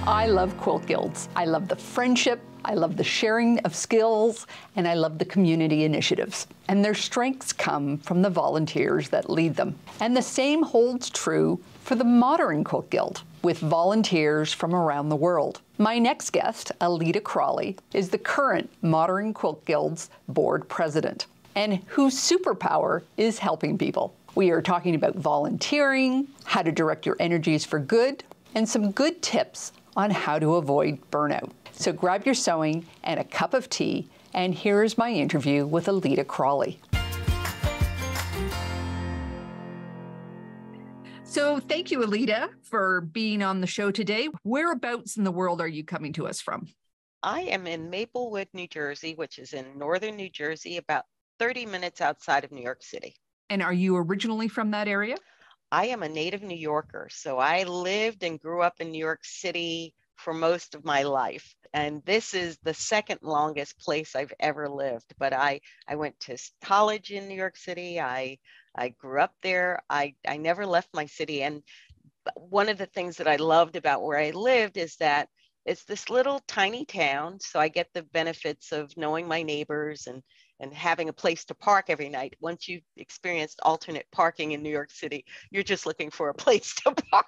I love quilt guilds. I love the friendship, I love the sharing of skills, and I love the community initiatives. And their strengths come from the volunteers that lead them. And the same holds true for the Modern Quilt Guild, with volunteers from around the world. My next guest, Aleeda Crawley, is the current Modern Quilt Guild's board president, and whose superpower is helping people. We are talking about volunteering, how to direct your energies for good, and some good tips on how to avoid burnout. So grab your sewing and a cup of tea, and here's my interview with Aleeda Crawley. So thank you, Aleeda, for being on the show today. Whereabouts in the world are you coming to us from? I am in Maplewood, New Jersey, which is in northern New Jersey, about 30 minutes outside of New York City. And are you originally from that area? I am a native New Yorker, so I lived and grew up in New York City for most of my life. And this is the second longest place I've ever lived. But I went to college in New York City. I grew up there. I never left my city. And one of the things that I loved about where I lived is that it's this little tiny town. So I get the benefits of knowing my neighbors and having a place to park every night. Once you've experienced alternate parking in New York City, you're just looking for a place to park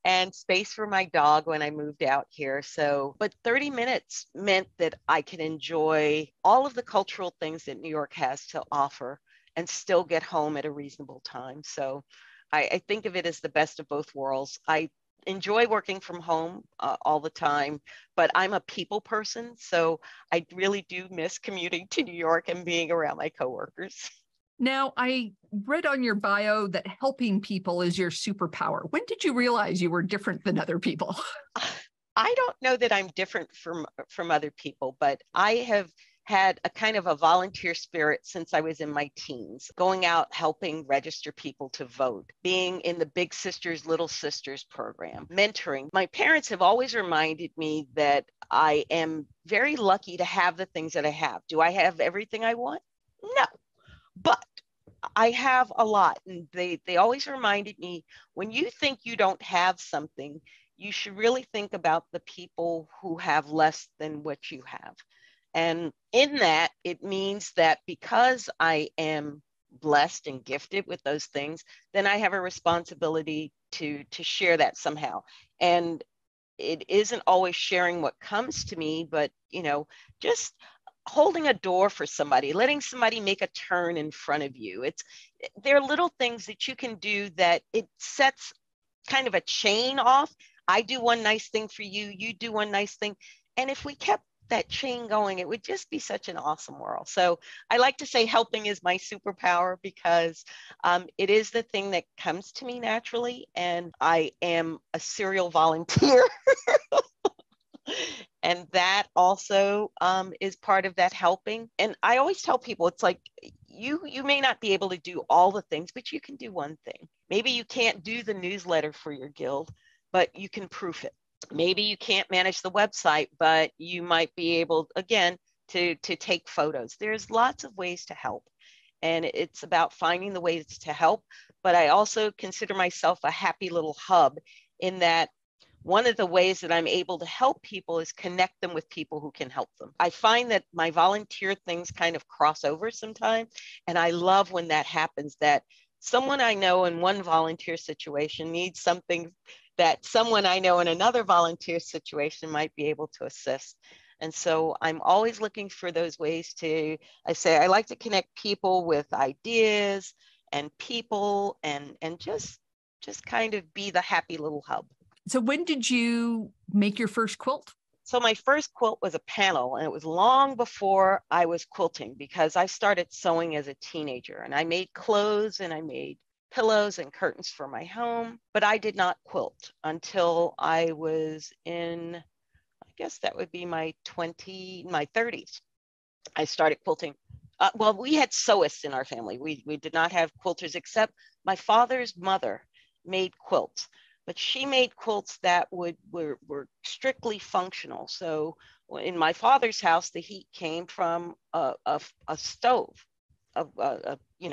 and space for my dog when I moved out here. So, but 30 minutes meant that I could enjoy all of the cultural things that New York has to offer and still get home at a reasonable time. So I think of it as the best of both worlds. I enjoy working from home all the time, but I'm a people person. So I really do miss commuting to New York and being around my coworkers. Now, I read on your bio that helping people is your superpower. When did you realize you were different than other people? I don't know that I'm different from other people, but I have had a kind of a volunteer spirit since I was in my teens, going out helping register people to vote, being in the Big Sisters, Little Sisters program, mentoring. My parents have always reminded me that I am very lucky to have the things that I have. Do I have everything I want? No, but I have a lot. And they always reminded me, when you think you don't have something, you should really think about the people who have less than what you have. And in that, it means that because I am blessed and gifted with those things, then I have a responsibility to share that somehow. And it isn't always sharing what comes to me, but, just holding a door for somebody, letting somebody make a turn in front of you. There are little things that you can do that it sets kind of a chain off. I do one nice thing for you, you do one nice thing. And if we kept that chain going, it would just be such an awesome world. So I like to say helping is my superpower because it is the thing that comes to me naturally. And I am a serial volunteer. And that also is part of that helping. And I always tell people, it's like, you may not be able to do all the things, but you can do one thing. Maybe you can't do the newsletter for your guild, but you can proof it. Maybe you can't manage the website, but you might be able, again, to take photos. There's lots of ways to help. And it's about finding the ways to help. But I also consider myself a happy little hub in that one of the ways that I'm able to help people is connect them with people who can help them. I find that my volunteer things kind of cross over sometimes. And I love when that happens, that someone I know in one volunteer situation needs something that someone I know in another volunteer situation might be able to assist. And so I'm always looking for those ways I like to connect people with ideas and people and just kind of be the happy little hub. So when did you make your first quilt? So my first quilt was a panel, and it was long before I was quilting because I started sewing as a teenager, and I made clothes and I made pillows and curtains for my home, but I did not quilt until I was in, I guess that would be my 30s. I started quilting. Well, we had sewists in our family. We did not have quilters, except my father's mother made quilts, but she made quilts that were strictly functional. So in my father's house, the heat came from a stove, a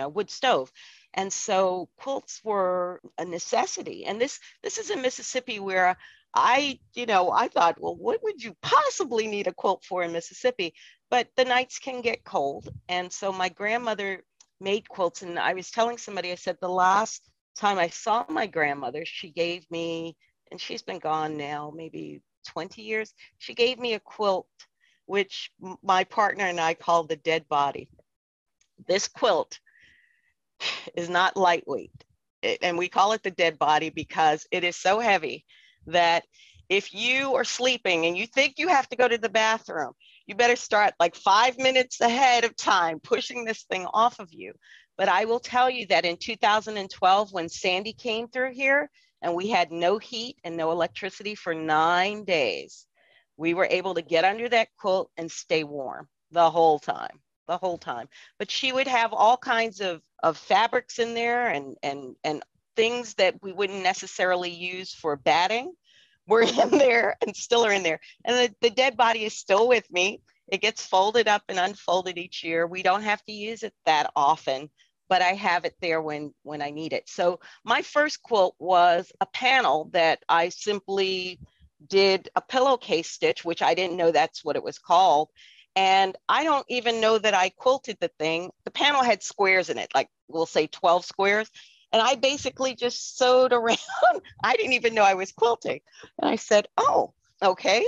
wood stove. And so quilts were a necessity. And this is in Mississippi, where I thought, well, what would you possibly need a quilt for in Mississippi? But the nights can get cold. And so my grandmother made quilts. And I was telling somebody, I said, the last time I saw my grandmother, she gave me, and she's been gone now, maybe 20 years. She gave me a quilt, which my partner and I call the dead body. This quilt is not lightweight. And we call it the dead body because it is so heavy that if you are sleeping and you think you have to go to the bathroom, you better start like 5 minutes ahead of time pushing this thing off of you. But I will tell you that in 2012, when Sandy came through here and we had no heat and no electricity for 9 days, we were able to get under that quilt and stay warm the whole time. But she would have all kinds of fabrics in there and things that we wouldn't necessarily use for batting were in there and still are in there. And the dead body is still with me. It gets folded up and unfolded each year. We don't have to use it that often, but I have it there when I need it. So my first quilt was a panel that I simply did a pillowcase stitch, which I didn't know that's what it was called. And I don't even know that I quilted the thing. The panel had squares in it, like we'll say 12 squares. And I basically just sewed around. I didn't even know I was quilting. And I said, oh, okay.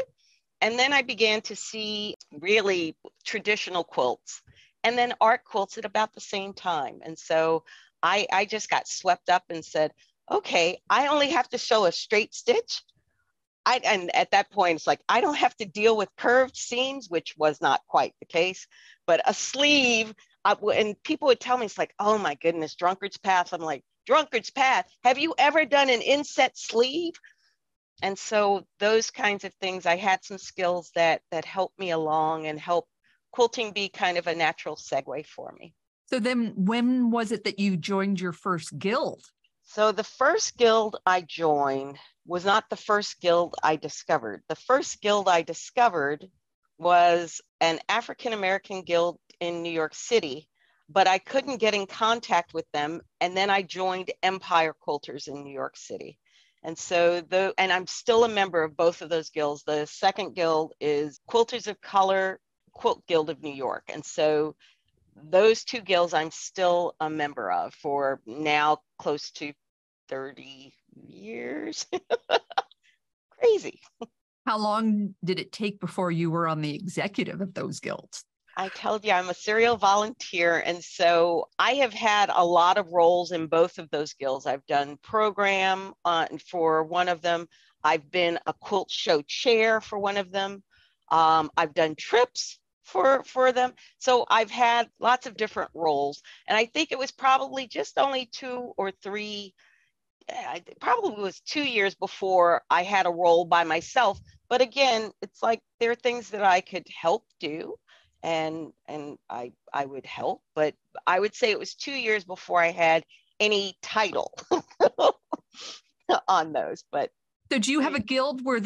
And then I began to see really traditional quilts and then art quilts at about the same time. And so I just got swept up and said, okay, I only have to sew a straight stitch. And at that point, it's like, I don't have to deal with curved seams, which was not quite the case, but a sleeve. And people would tell me, it's like, oh my goodness, drunkard's path. I'm like, drunkard's path. Have you ever done an inset sleeve? And so those kinds of things, I had some skills that helped me along and helped quilting be kind of a natural segue for me. So then when was it that you joined your first guild? So the first guild I joined was not the first guild I discovered. The first guild I discovered was an African-American guild in New York City, but I couldn't get in contact with them. And then I joined Empire Quilters in New York City. And so, and I'm still a member of both of those guilds. The second guild is Quilters of Color Quilt Guild of New York. And so those two guilds I'm still a member of for now close to 30 years. Crazy. How long did it take before you were on the executive of those guilds? I told you I'm a serial volunteer. And so I have had a lot of roles in both of those guilds. I've done program for one of them. I've been a quilt show chair for one of them. I've done trips for them. So I've had lots of different roles. And I think it was probably just only 2 or 3, it probably was 2 years before I had a role by myself. But again, it's like there are things that I could help do and I would help, but I would say it was 2 years before I had any title on those. But so do you have a guild where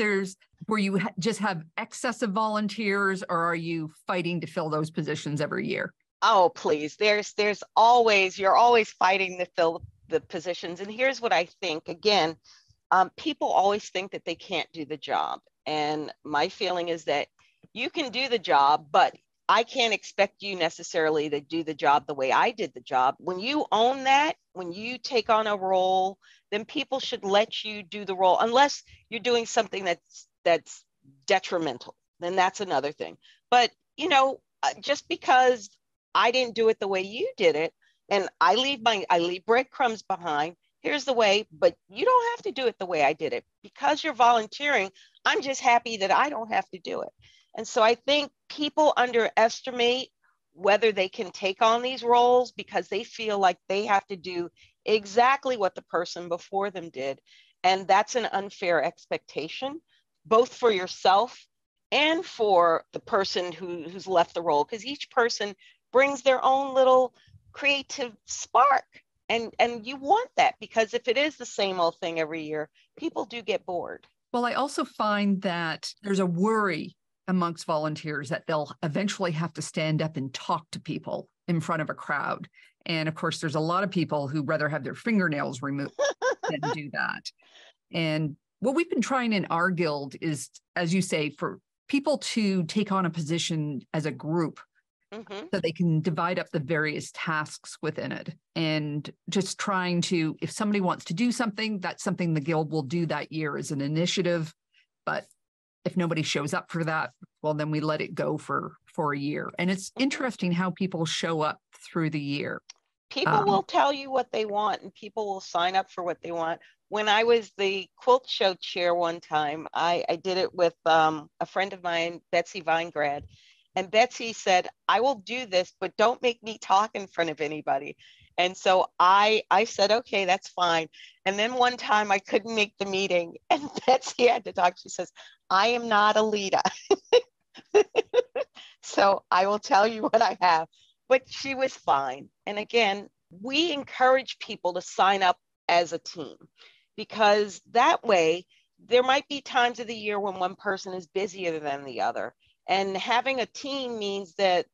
you just have excess of volunteers, or are you fighting to fill those positions every year? Oh, please. There's always, you're always fighting to fill the positions. And here's what I think. Again, people always think that they can't do the job. And my feeling is that you can do the job, but I can't expect you necessarily to do the job the way I did the job. When you own that, when you take on a role, then people should let you do the role, unless you're doing something that's detrimental. Then that's another thing. But, just because I didn't do it the way you did it, and I leave breadcrumbs behind. Here's the way, but you don't have to do it the way I did it. Because you're volunteering, I'm just happy that I don't have to do it. And so I think people underestimate whether they can take on these roles because they feel like they have to do exactly what the person before them did. And that's an unfair expectation, both for yourself and for the person who's left the role, because each person brings their own little creative spark. And you want that, because if it is the same old thing every year, people do get bored. Well, I also find that there's a worry amongst volunteers that they'll eventually have to stand up and talk to people in front of a crowd. And of course, there's a lot of people who rather have their fingernails removed than do that. And What we've been trying in our guild is, as you say, for people to take on a position as a group so they can divide up the various tasks within it. And just trying to, if somebody wants to do something, that's something the guild will do that year as an initiative. But if nobody shows up for that, well, then we let it go for a year. And it's interesting how people show up through the year. People will tell you what they want, and people will sign up for what they want. When I was the quilt show chair one time, I did it with a friend of mine, Betsy Vinegrad. And Betsy said, I will do this, but don't make me talk in front of anybody. And so I said, okay, that's fine. And then one time I couldn't make the meeting and Betsy had to talk. She says, I am not Aleeda. So I will tell you what I have. But she was fine. And again, we encourage people to sign up as a team, because that way there might be times of the year when one person is busier than the other. And having a team means that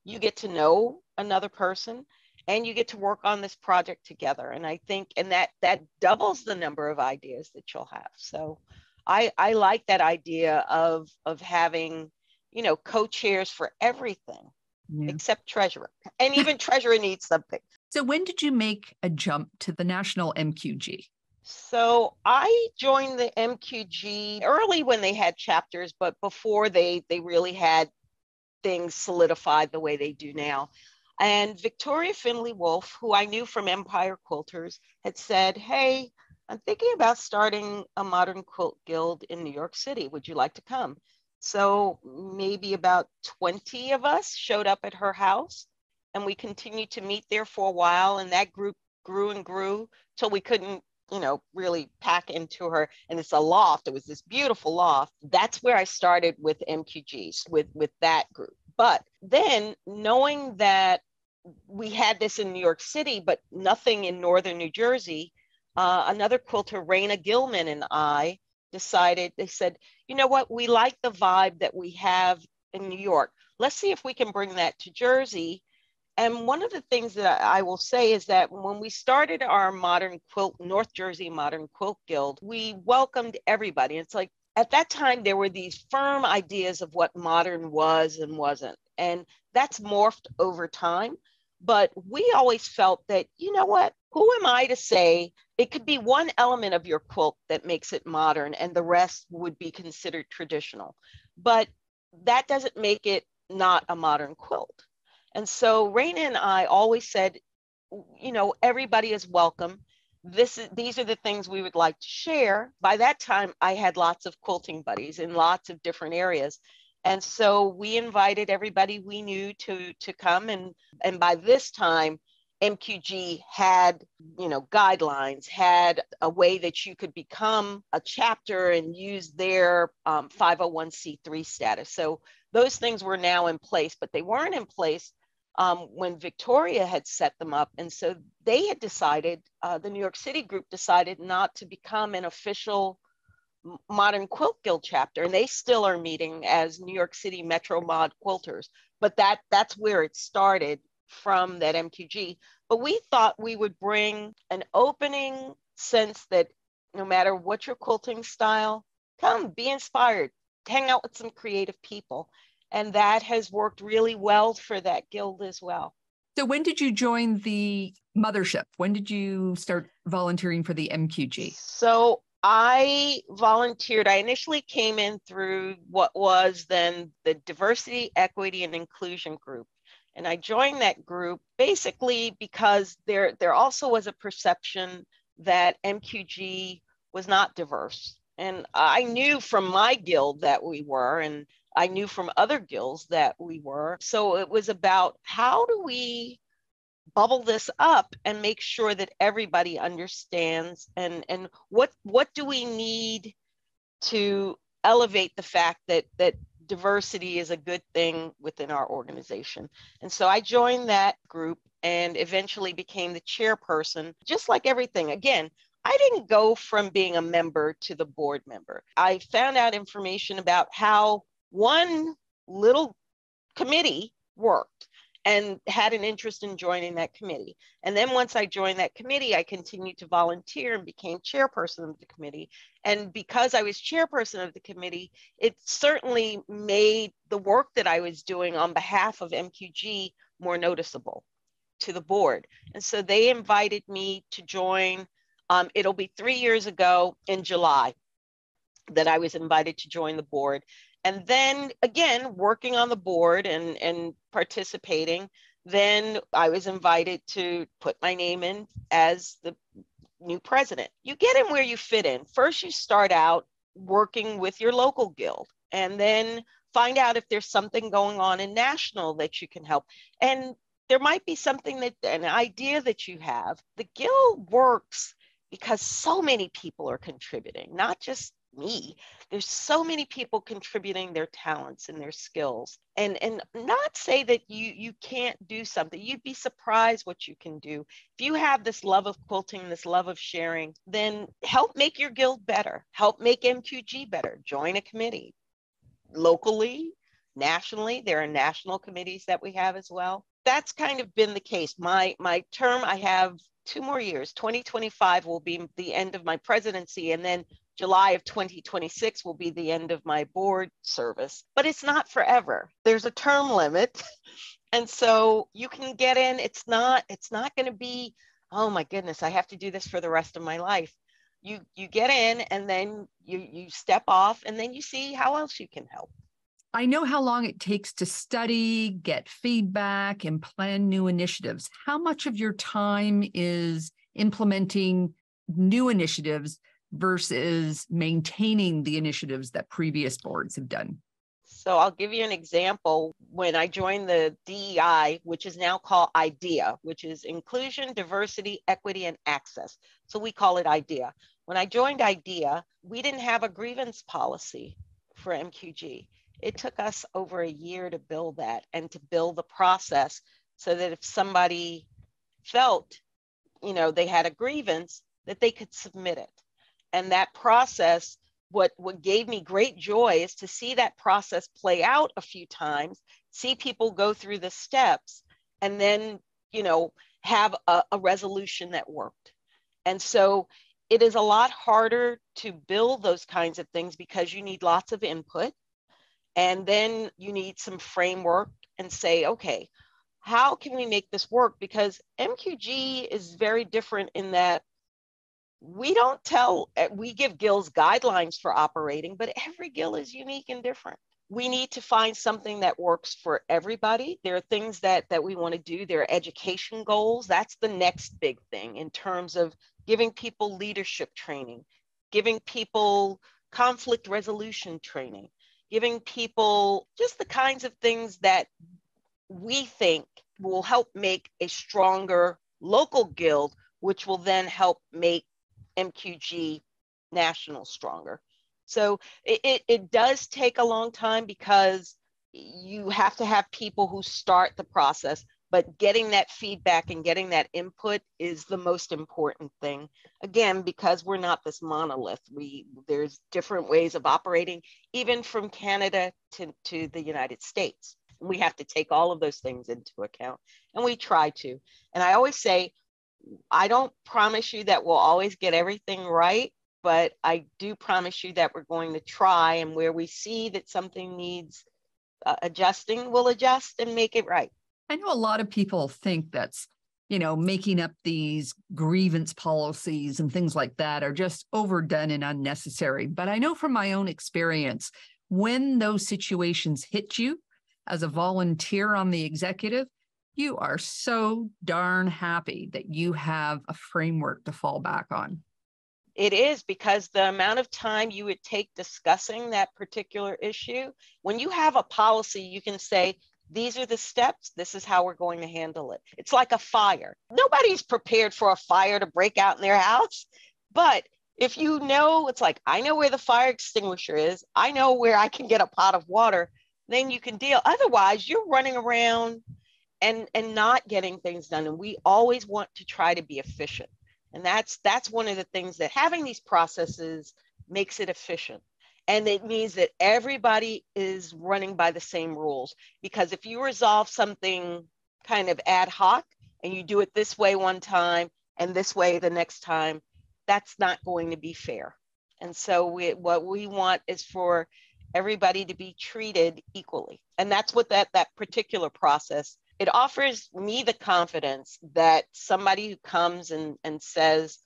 you get to know another person and you get to work on this project together. And I think, and that doubles the number of ideas that you'll have. So I like that idea of having, you know, co-chairs for everything. Yeah. Except treasurer. And even treasurer needs something. So when did you make a jump to the National MQG? So I joined the MQG early when they had chapters, but before they really had things solidified the way they do now. And Victoria Finley Wolf, who I knew from Empire Quilters, had said, hey, I'm thinking about starting a Modern Quilt Guild in New York City. Would you like to come? So maybe about 20 of us showed up at her house, and we continued to meet there for a while. And that group grew and grew till we couldn't, you know, really pack into her. And it's a loft. It was this beautiful loft. That's where I started with MQGs, with that group. But then knowing that we had this in New York City, but nothing in Northern New Jersey, another quilter, Raina Gilman, and I decided, they said, you know what, we like the vibe that we have in New York. Let's see if we can bring that to Jersey. And one of the things that I will say is that when we started our North Jersey Modern Quilt Guild, we welcomed everybody. It's like, at that time, there were these firm ideas of what modern was and wasn't. And that's morphed over time. But we always felt that, you know what, who am I to say it could be one element of your quilt that makes it modern and the rest would be considered traditional. But that doesn't make it not a modern quilt. And so Raina and I always said, you know, everybody is welcome. These are the things we would like to share. By that time, I had lots of quilting buddies in lots of different areas. And so we invited everybody we knew to come. And by this time, MQG had, you know, guidelines, had a way that you could become a chapter and use their 501c3 status. So those things were now in place, but they weren't in place when Victoria had set them up. And so they had decided, the New York City group decided not to become an official Modern Quilt Guild chapter, and they still are meeting as New York City Metro Mod Quilters. But that's where it started, from that MQG. But we thought we would bring an opening sense that no matter what your quilting style, come be inspired, hang out with some creative people. And that has worked really well for that guild as well. So when did you join the mothership? When did you start volunteering for the MQG? So I volunteered. I initially came in through what was then the Diversity, Equity, and Inclusion group. And I joined that group basically because there also was a perception that MQG was not diverse. And I knew from my guild that we were, and I knew from other guilds that we were. So it was about, how do we bubble this up and make sure that everybody understands, and what do we need to elevate the fact that diversity is a good thing within our organization. And so I joined that group and eventually became the chairperson. Just like everything, again, I didn't go from being a member to the board member. I found out information about how one little committee worked. and had an interest in joining that committee. And then once I joined that committee, I continued to volunteer and became chairperson of the committee. And because I was chairperson of the committee, it certainly made the work that I was doing on behalf of MQG more noticeable to the board. And so they invited me to join. It'll be 3 years ago in July that I was invited to join the board. And then again, working on the board and participating, then I was invited to put my name in as the new president. You get in where you fit in. First, you start out working with your local guild, and then find out if there's something going on in national that you can help. And there might be something an idea that you have. The guild works because so many people are contributing, not just me. There's so many people contributing their talents and their skills, and not say that you can't do something. You'd be surprised what you can do. If you have this love of quilting, this love of sharing, then help make your guild better, help make MQG better. Join a committee locally, nationally. There are national committees that we have as well. That's kind of been the case. My term, I have 2 more years. 2025 will be the end of my presidency, and then July of 2026 will be the end of my board service. But it's not forever. There's a term limit. And so you can get in. It's not going to be, oh my goodness, I have to do this for the rest of my life. You get in, and then you step off, and then you see how else you can help. I know how long it takes to study, get feedback, and plan new initiatives. How much of your time is implementing new initiatives versus maintaining the initiatives that previous boards have done? So I'll give you an example. When I joined the DEI, which is now called IDEA, which is Inclusion, Diversity, Equity, and Access. So we call it IDEA. When I joined IDEA, we didn't have a grievance policy for MQG. It took us over a year to build that and to build the process so that if somebody felt, they had a grievance, that they could submit it. And that process, what gave me great joy is to see that process play out a few times, see people go through the steps, and then, have a resolution that worked. And so it is a lot harder to build those kinds of things because you need lots of input. And then you need some framework and say, okay, how can we make this work? Because MQG is very different in that we give guilds guidelines for operating, but every guild is unique and different. We need to find something that works for everybody. There are things that we want to do. There are education goals. That's the next big thing in terms of giving people leadership training, giving people conflict resolution training, giving people just the kinds of things that we think will help make a stronger local guild, which will then help make MQG national stronger. So it does take a long time because you have to have people who start the process, but getting that feedback and getting that input is the most important thing. Again, because we're not this monolith. There's different ways of operating, even from Canada to the United States. We have to take all of those things into account, and we try to. And I always say, I don't promise you that we'll always get everything right, but I do promise you that we're going to try, and where we see that something needs adjusting, we'll adjust and make it right. I know a lot of people think that's, making up these grievance policies and things like that are just overdone and unnecessary. But I know from my own experience, when those situations hit you as a volunteer on the executive, you are so darn happy that you have a framework to fall back on. It is, because the amount of time you would take discussing that particular issue, when you have a policy, you can say, these are the steps. This is how we're going to handle it. It's like a fire. Nobody's prepared for a fire to break out in their house. But if you know, it's like, I know where the fire extinguisher is. I know where I can get a pot of water. Then you can deal. Otherwise, you're running around and not getting things done. And we always want to try to be efficient. And that's one of the things that having these processes makes it efficient. And it means that everybody is running by the same rules. Because if you resolve something kind of ad hoc and you do it this way one time and this way the next time, that's not going to be fair. And so what we want is for everybody to be treated equally. And that's what that particular process, it offers me the confidence that somebody who comes and says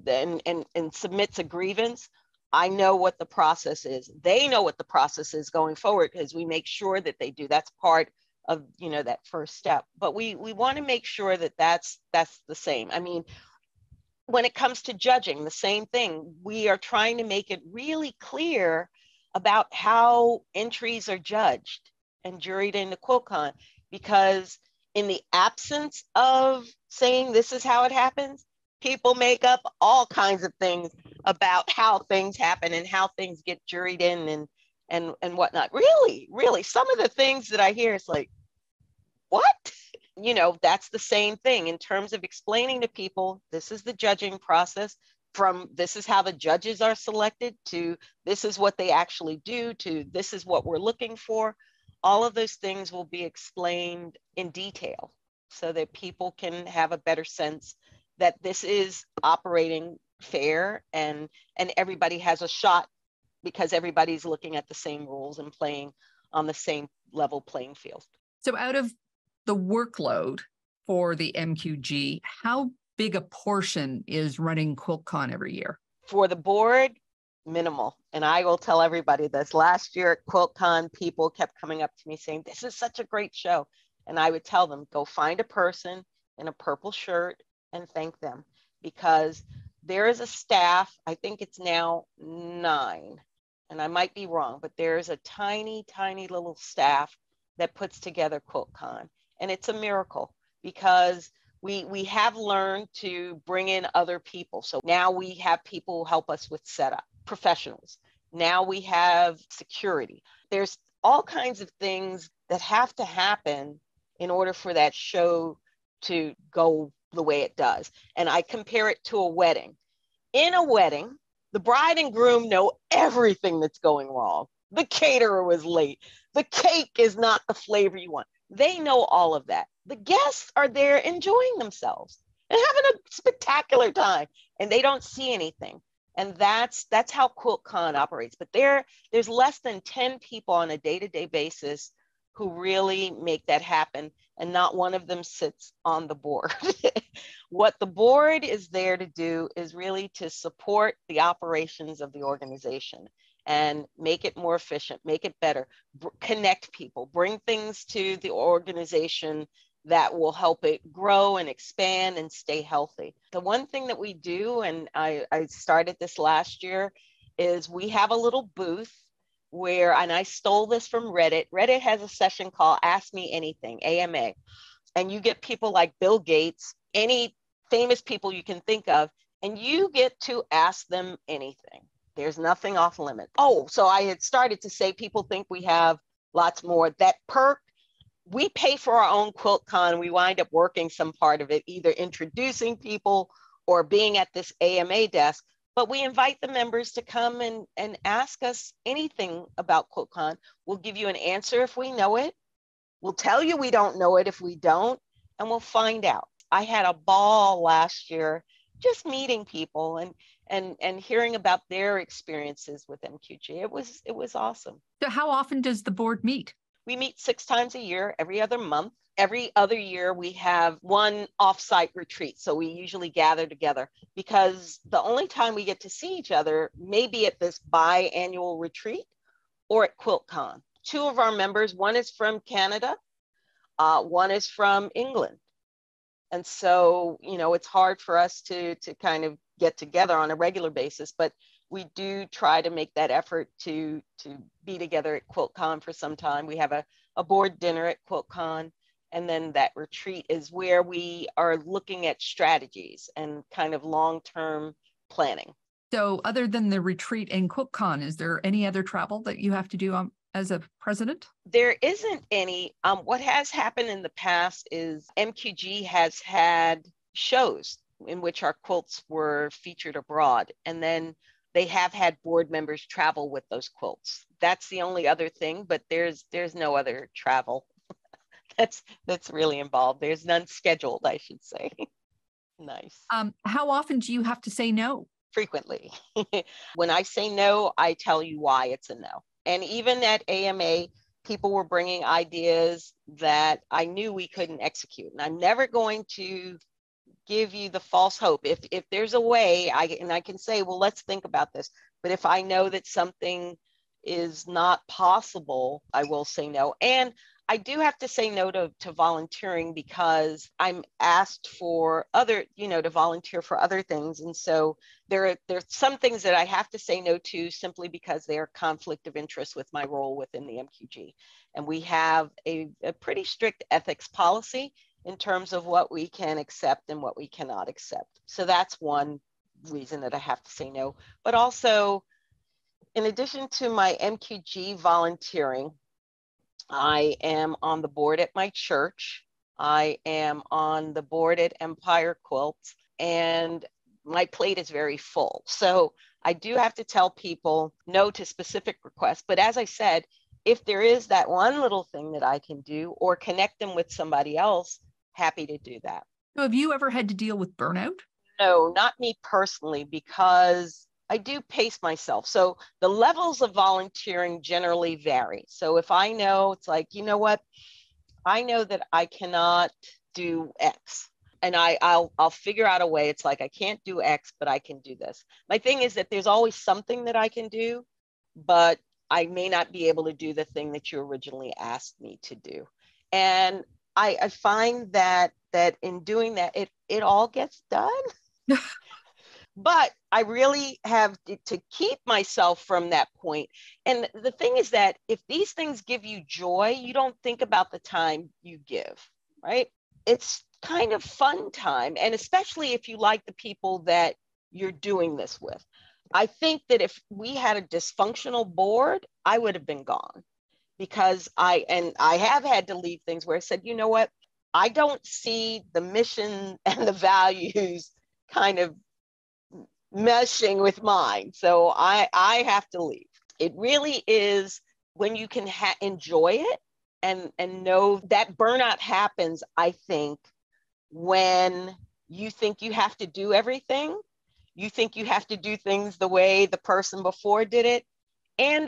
and submits a grievance, I know what the process is. They know what the process is going forward because we make sure that they do. That's part of, you know, that first step. But we want to make sure that that's the same. I mean, when it comes to judging, the same thing. We are trying to make it really clear about how entries are judged and juried in the Quiltcon, because in the absence of saying this is how it happens, people make up all kinds of things about how things happen and how things get juried in and whatnot. Really, some of the things that I hear is like, what? You know, that's the same thing in terms of explaining to people, this is the judging process, from this is how the judges are selected to this is what they actually do to this is what we're looking for. All of those things will be explained in detail so that people can have a better sense that this is operating fair and everybody has a shot because everybody's looking at the same rules and playing on the same level playing field. So out of the workload for the MQG, how big a portion is running Quiltcon every year? For the board, minimal. And I will tell everybody this. Last year at Quiltcon, people kept coming up to me saying, this is such a great show. And I would tell them, go find a person in a purple shirt and thank them, because there is a staff, I think it's now 9, and I might be wrong, but there's a tiny, tiny little staff that puts together Quiltcon. And it's a miracle because we have learned to bring in other people. So now we have people who help us with setup, professionals. Now we have security. There's all kinds of things that have to happen in order for that show to go the way it does. And I compare it to a wedding. In a wedding, the bride and groom know everything that's going wrong. The caterer was late. The cake is not the flavor you want. They know all of that. The guests are there enjoying themselves and having a spectacular time, and they don't see anything. And that's how Quiltcon operates. But there's less than 10 people on a day-to-day basis who really make that happen, and not one of them sits on the board. What the board is there to do is really to support the operations of the organization and make it more efficient, make it better, connect people, bring things to the organization that will help it grow and expand and stay healthy. The one thing that we do, and I started this last year, is we have a little booth where, and I stole this from Reddit. Reddit has a session called Ask Me Anything, AMA. And you get people like Bill Gates, any famous people you can think of, and you get to ask them anything. There's nothing off limit. Oh, so I had started to say people think we have lots more. That perk, we pay for our own Quiltcon. We wind up working some part of it, either introducing people or being at this AMA desk. But we invite the members to come and ask us anything about Quiltcon. We'll give you an answer if we know it. We'll tell you we don't know it if we don't, and we'll find out. I had a ball last year just meeting people and hearing about their experiences with MQG. It was awesome. So how often does the board meet? We meet 6 times a year, every other month. Every other year, we have one offsite retreat. So we usually gather together because the only time we get to see each other may be at this biannual retreat or at Quiltcon. 2 of our members, one is from Canada, one is from England. And so, you know, it's hard for us to kind of get together on a regular basis, but we do try to make that effort to be together at Quiltcon for some time. We have a board dinner at Quiltcon, and then that retreat is where we are looking at strategies and kind of long-term planning. So other than the retreat and Quiltcon, is there any other travel that you have to do as a president? There isn't any. What has happened in the past is MQG has had shows in which our quilts were featured abroad, and then they have had board members travel with those quilts. That's the only other thing, but there's no other travel That's really involved. There's none scheduled, I should say. Nice. How often do you have to say no? Frequently. When I say no, I tell you why it's a no. And even at AMA, people were bringing ideas that I knew we couldn't execute. And I'm never going to give you the false hope. If there's a way, I can say, well, let's think about this. But if I know that something is not possible, I will say no. And I do have to say no to volunteering because I'm asked for to volunteer for other things. And so there's some things that I have to say no to simply because they are conflict of interest with my role within the MQG. And we have a pretty strict ethics policy in terms of what we can accept and what we cannot accept. So that's one reason that I have to say no. But also, in addition to my MQG volunteering, I am on the board at my church. I am on the board at Empire Quilts, and my plate is very full. So I do have to tell people no to specific requests. But as I said, if there is that one little thing that I can do or connect them with somebody else, happy to do that. So have you ever had to deal with burnout? No, not me personally, because I do pace myself. So the levels of volunteering generally vary. So if I know, it's like, you know what, I know that I cannot do X, and I'll figure out a way. It's like, I can't do X, but I can do this. My thing is that there's always something that I can do, but I may not be able to do the thing that you originally asked me to do. And I find that in doing that, it all gets done. But I really have to keep myself from that point. And the thing is that if these things give you joy, you don't think about the time you give, right? It's kind of fun time. And especially if you like the people that you're doing this with. I think that if we had a dysfunctional board, I would have been gone, because I have had to leave things where I said, you know what, I don't see the mission and the values kind of meshing with mine. So I have to leave. It really is when you can enjoy it and know that burnout happens, I think, when you think you have to do everything. You think you have to do things the way the person before did it,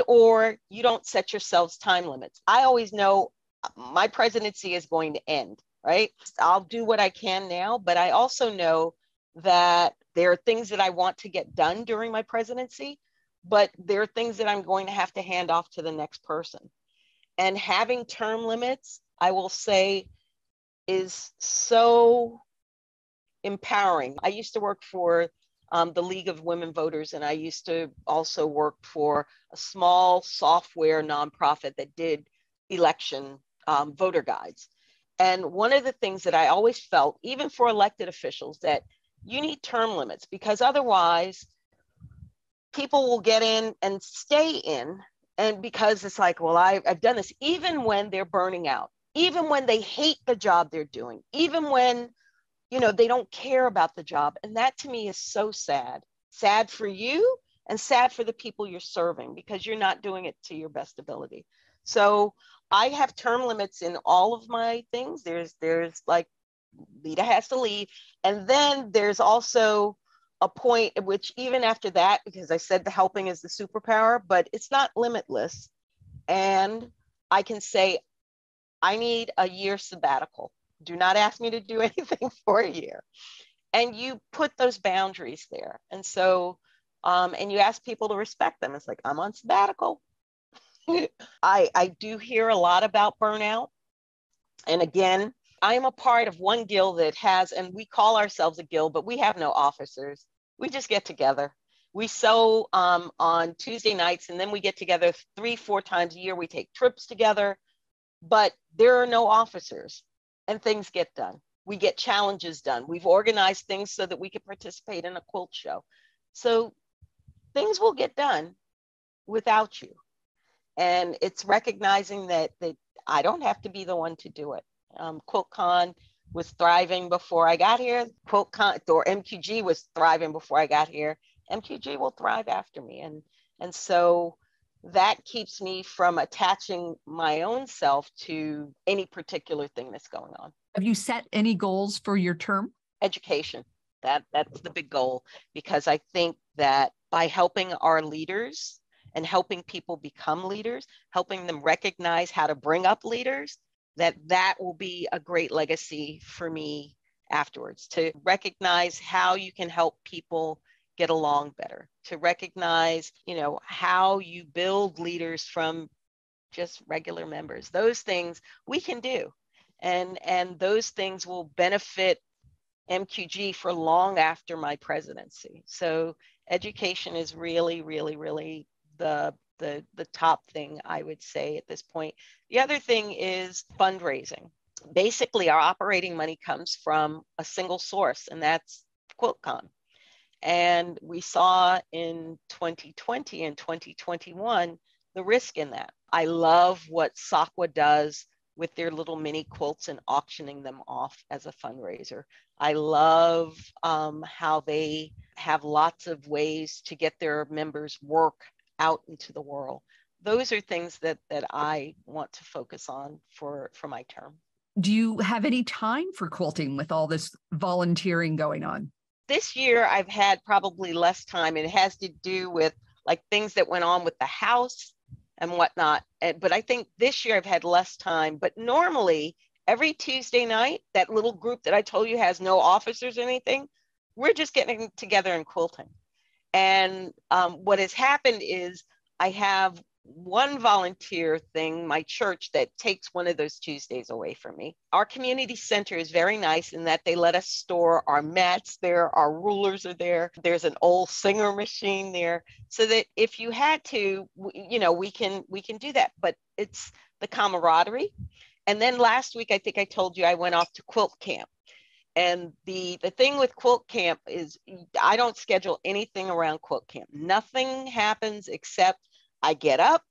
or you don't set yourselves time limits. I always know my presidency is going to end, right? I'll do what I can now, but I also know that there are things that I want to get done during my presidency, but there are things that I'm going to have to hand off to the next person. And having term limits, I will say, is so empowering. I used to work for the League of Women Voters, and I used to also work for a small software nonprofit that did election voter guides. And one of the things that I always felt, even for elected officials, that you need term limits, because otherwise people will get in and stay in. And because it's like, well, I've done this, even when they're burning out, even when they hate the job they're doing, even when, they don't care about the job. And that to me is so sad for you and sad for the people you're serving, because you're not doing it to your best ability. So I have term limits in all of my things. There's like, Lita has to leave. And then there's also a point at which, even after that, because I said the helping is the superpower, but it's not limitless. And I can say, I need a year sabbatical. Do not ask me to do anything for a year. And you put those boundaries there. And so, and you ask people to respect them. It's like, I'm on sabbatical. I do hear a lot about burnout. And again, I am a part of one guild that has, and we call ourselves a guild, but we have no officers. We just get together. We sew on Tuesday nights, and then we get together 3-4 times a year. We take trips together, but there are no officers, and things get done. We get challenges done. We've organized things so that we can participate in a quilt show. So things will get done without you. And it's recognizing that I don't have to be the one to do it. Quiltcon was thriving before I got here. Quiltcon or MQG was thriving before I got here. MQG will thrive after me. And so that keeps me from attaching my own self to any particular thing that's going on. Have you set any goals for your term? Education. That's the big goal, because I think that by helping our leaders and helping people become leaders, helping them recognize how to bring up leaders, that will be a great legacy for me afterwards, to recognize how you can help people get along better, to recognize, how you build leaders from just regular members. Those things we can do. And those things will benefit MQG for long after my presidency. So education is really, really, really the top thing I would say at this point. The other thing is fundraising. Basically, our operating money comes from a single source, and that's Quiltcon. And we saw in 2020 and 2021 the risk in that. I love what UPCYCLE does with their little mini quilts and auctioning them off as a fundraiser. I love how they have lots of ways to get their members' work out into the world. Those are things that I want to focus on for my term. Do you have any time for quilting with all this volunteering going on? This year, I've had probably less time, and it has to do with like things that went on with the house and whatnot. But I think this year I've had less time. But normally, every Tuesday night, that little group that I told you has no officers or anything, we're just getting together and quilting. And what has happened is I have one volunteer thing, my church, that takes one of those Tuesdays away from me. Our community center is very nice in that they let us store our mats there, our rulers are there. There's an old Singer machine there, so that if you had to, we can do that. But it's the camaraderie. And then last week, I think I told you I went off to quilt camp. And the thing with quilt camp is I don't schedule anything around quilt camp. Nothing happens except I get up,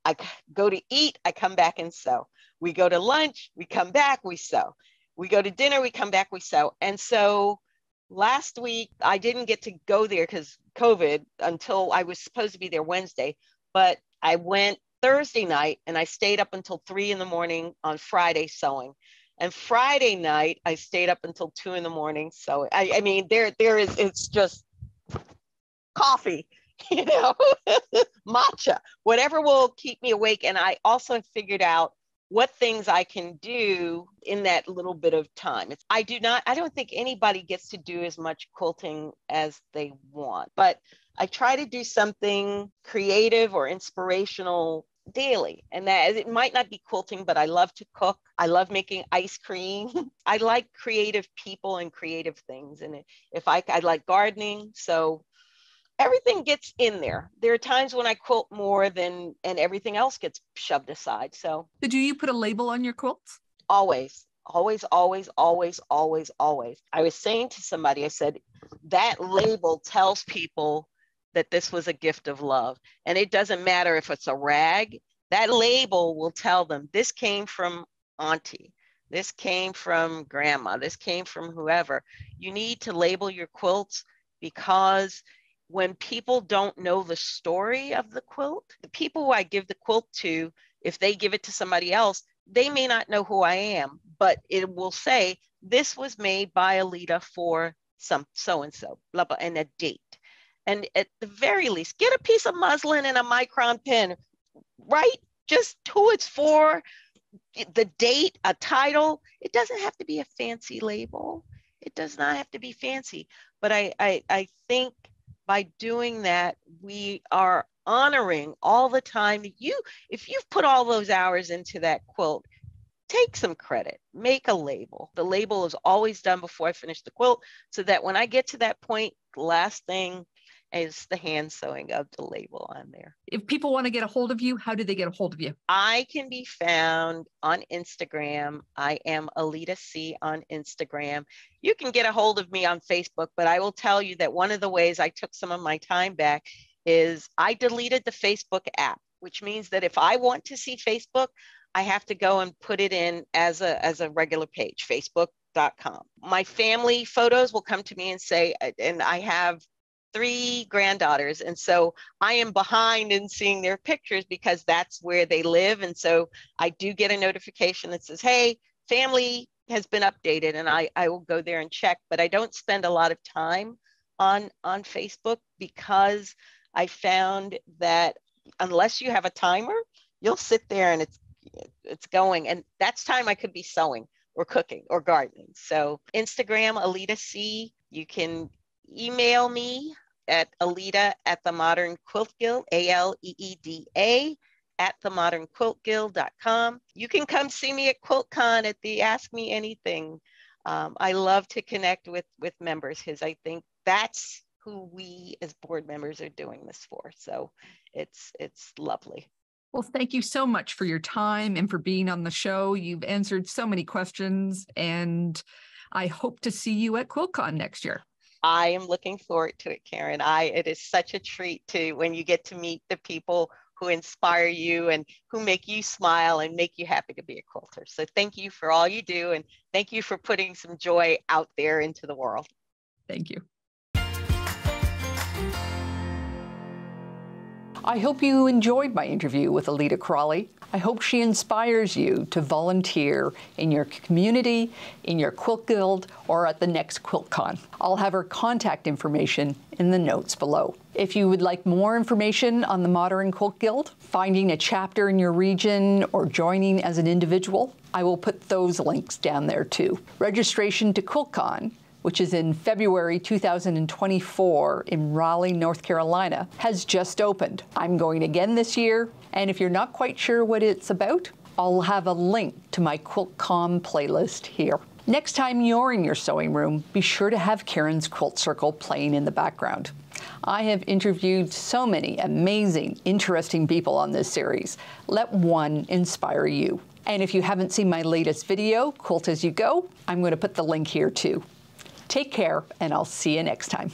I go to eat, I come back and sew. We go to lunch, we come back, we sew. We go to dinner, we come back, we sew. And so last week, I didn't get to go there because COVID until I was supposed to be there Wednesday, but I went Thursday night and I stayed up until 3 a.m. on Friday sewing. And Friday night, I stayed up until 2 a.m. So I mean, it's just coffee, matcha, whatever will keep me awake. And I also figured out what things I can do in that little bit of time. I don't think anybody gets to do as much quilting as they want, but I try to do something creative or inspirational daily. And that it might not be quilting, but I love to cook. I love making ice cream. I like creative people and creative things. And I like gardening. So everything gets in there. There are times when I quilt more and everything else gets shoved aside. So Do you put a label on your quilts? always, always, always, always, always, always. I was saying to somebody, I said, that label tells people that this was a gift of love. And it doesn't matter if it's a rag, that label will tell them this came from auntie, this came from grandma, this came from whoever. You need to label your quilts, because when people don't know the story of the quilt, the people who I give the quilt to, if they give it to somebody else, they may not know who I am, but it will say, this was made by Aleeda for some so-and-so, blah, blah, and a date. And at the very least, get a piece of muslin and a micron pen, right? Just who it's for, the date, a title. It doesn't have to be a fancy label. It does not have to be fancy. But I think by doing that, we are honoring all the time that if you've put all those hours into that quilt, take some credit, make a label. The label is always done before I finish the quilt, so that when I get to that point, the last thing is the hand sewing of the label on there. If people want to get a hold of you, how do they get a hold of you? I can be found on Instagram. I am Aleeda C on Instagram. You can get a hold of me on Facebook, but I will tell you that one of the ways I took some of my time back is I deleted the Facebook app, which means that if I want to see Facebook, I have to go and put it in as a regular page, facebook.com. My family photos will come to me and say, and I have 3 granddaughters. And so I am behind in seeing their pictures because that's where they live. And so I do get a notification that says, hey, family has been updated, and I will go there and check, but I don't spend a lot of time on Facebook because I found that unless you have a timer, you'll sit there and it's going, and that's time I could be sewing or cooking or gardening. So Instagram, Aleeda C. You can email me at Aleeda at the Modern Quilt Guild, ALEEDA at themodernquiltguild.com. You can come see me at Quiltcon at the Ask Me Anything. I love to connect with members because I think that's who we as board members are doing this for. So it's lovely. Well, thank you so much for your time and for being on the show. You've answered so many questions, and I hope to see you at Quiltcon next year. I am looking forward to it, Karen. It is such a treat when you get to meet the people who inspire you and who make you smile and make you happy to be a quilter. So thank you for all you do, and thank you for putting some joy out there into the world. Thank you. I hope you enjoyed my interview with Aleeda Crawley. I hope she inspires you to volunteer in your community, in your quilt guild, or at the next Quiltcon. I'll have her contact information in the notes below. If you would like more information on the Modern Quilt Guild, finding a chapter in your region, or joining as an individual, I will put those links down there too. Registration to Quiltcon, which is in February 2024 in Raleigh, North Carolina, has just opened. I'm going again this year, and if you're not quite sure what it's about, I'll have a link to my Quiltcon playlist here. Next time you're in your sewing room, be sure to have Karen's Quilt Circle playing in the background. I have interviewed so many amazing, interesting people on this series. Let one inspire you. And if you haven't seen my latest video, Quilt As You Go, I'm going to put the link here too. Take care, and I'll see you next time.